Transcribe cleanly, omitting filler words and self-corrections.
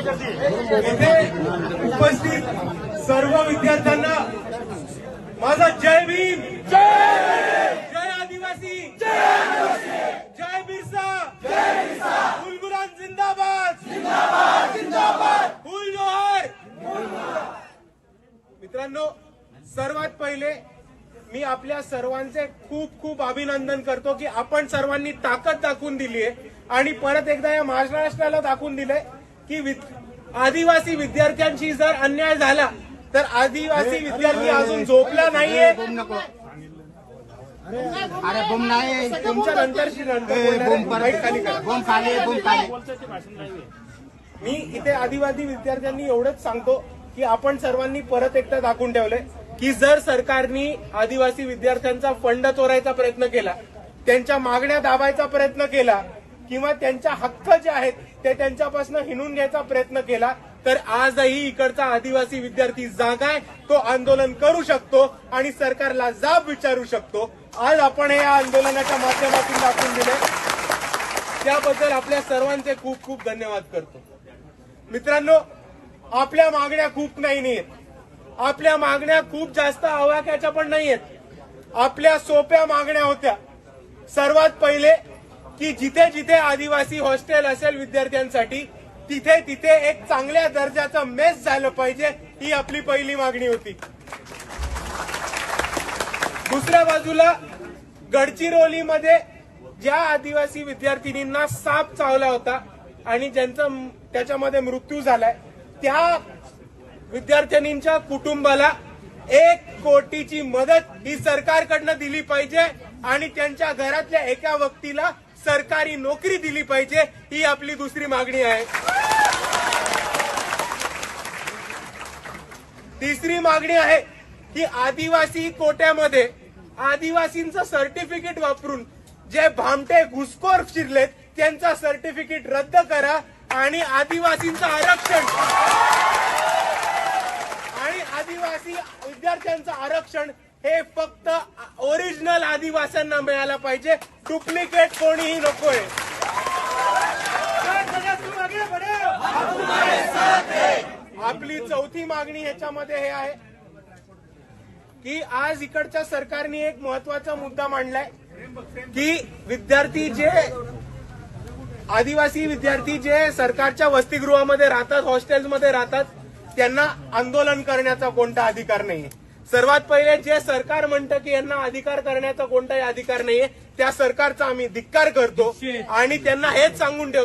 येथे उपस्थित सर्व विद्यार्थ्यांना माझा जय भीम, जय आदिवासी, जय बिरसा, फुल गुलाम जिंदाबाद, फुल जोहर। मित्रांनो, सर्वात पहिले मी आपल्या सर्वांचे खूप खूप अभिनंदन करतो की आपण सर्वांनी ताकद दाखवून दिली आहे आणि परत एकदा या महाराष्ट्राला दाखवून दिलंय की आदिवासी विद्यार्थ्यांशी जर अन्याय झाला तर आदिवासी विद्यार्थी अजून झोपला नाहीये। अरे बुम नाही, तुमच्या नंतरची मी इथे आदिवासी विद्यार्थ्यांनी एवढंच सांगतो की आपण सर्वांनी परत एकदा दाखवून ठेवलंय की जर सरकारने आदिवासी विद्यार्थ्यांचा फंड चोरायचा प्रयत्न केला, त्यांच्या मागण्या दाबायचा प्रयत्न केला किंवा त्यांच्या हक्क जे आहेत ते त्यांच्यापासून हिनून घ्यायचा प्रयत्न केला तर आजही इकडचा आदिवासी विद्यार्थी जागा आहे, तो आंदोलन करू शकतो आणि सरकारला जाब विचारू शकतो। आज आपण हे आंदोलनाच्या माध्यमातून दाखवून दिले, त्याबद्दल आपल्या सर्वांचे खूप खूप धन्यवाद करतो। मित्रांनो, आपल्या मागण्या खूप नाहीयेत, आपल्या मागण्या खूप जास्त आवाक्याच्या पण नाहीयेत। आपल्या सोप्या मागण्या होत्या। सर्वात पहिले की जिथे जिथे आदिवासी हॉस्टेल असेल विद्यार्थ्यांसाठी तिथे तिथे एक चांगल्या दर्जाचं मेस झालं पाहिजे, ही आपली पहिली मागणी होती। दुसऱ्या बाजूला गडचिरोलीमध्ये ज्या आदिवासी विद्यार्थिनींना साप चावला होता आणि ज्यांचा त्याच्यामध्ये मृत्यू झालाय त्या विद्यार्थिनींच्या कुटुंबाला 1 कोटीची मदत ही सरकारकडनं दिली पाहिजे आणि त्यांच्या घरातल्या एका व्यक्तीला सरकारी नोकरी दिली पाहिजे, ही आपली दुसरी मागणी आहे। तिसरी मागणी आहे की आदिवासी कोट्यामध्ये आदिवासींचं सर्टिफिकेट वापरून जे भामटे घुसखोर फिरलेत त्यांचा सर्टिफिकेट रद्द करा आणि आदिवासींचं आरक्षण आणि आदिवासी विद्यार्थ्यांचं आरक्षण हे फक्त ओरिजिनल आदिवासींना मिळालं पाहिजे, डुप्लिकेट कोणीही नकोय। आपली चौथी मागणी ह्याच्यामध्ये हे आहे की आज इकडच्या सरकारने एक महत्वाचा मुद्दा मांडलाय की विद्यार्थी जे आदिवासी विद्यार्थी जे सरकारच्या वसतिगृहामध्ये राहतात, हॉस्टेल्समध्ये राहतात, त्यांना आंदोलन करण्याचा कोणता अधिकार नाहीये। सर्वात पहिले जे सरकार म्हणतं की यांना अधिकार करण्याचा कोणताही अधिकार नाहीये, त्या सरकारचा आम्ही धिक्कार करतो आणि त्यांना हेच सांगून ठेवतो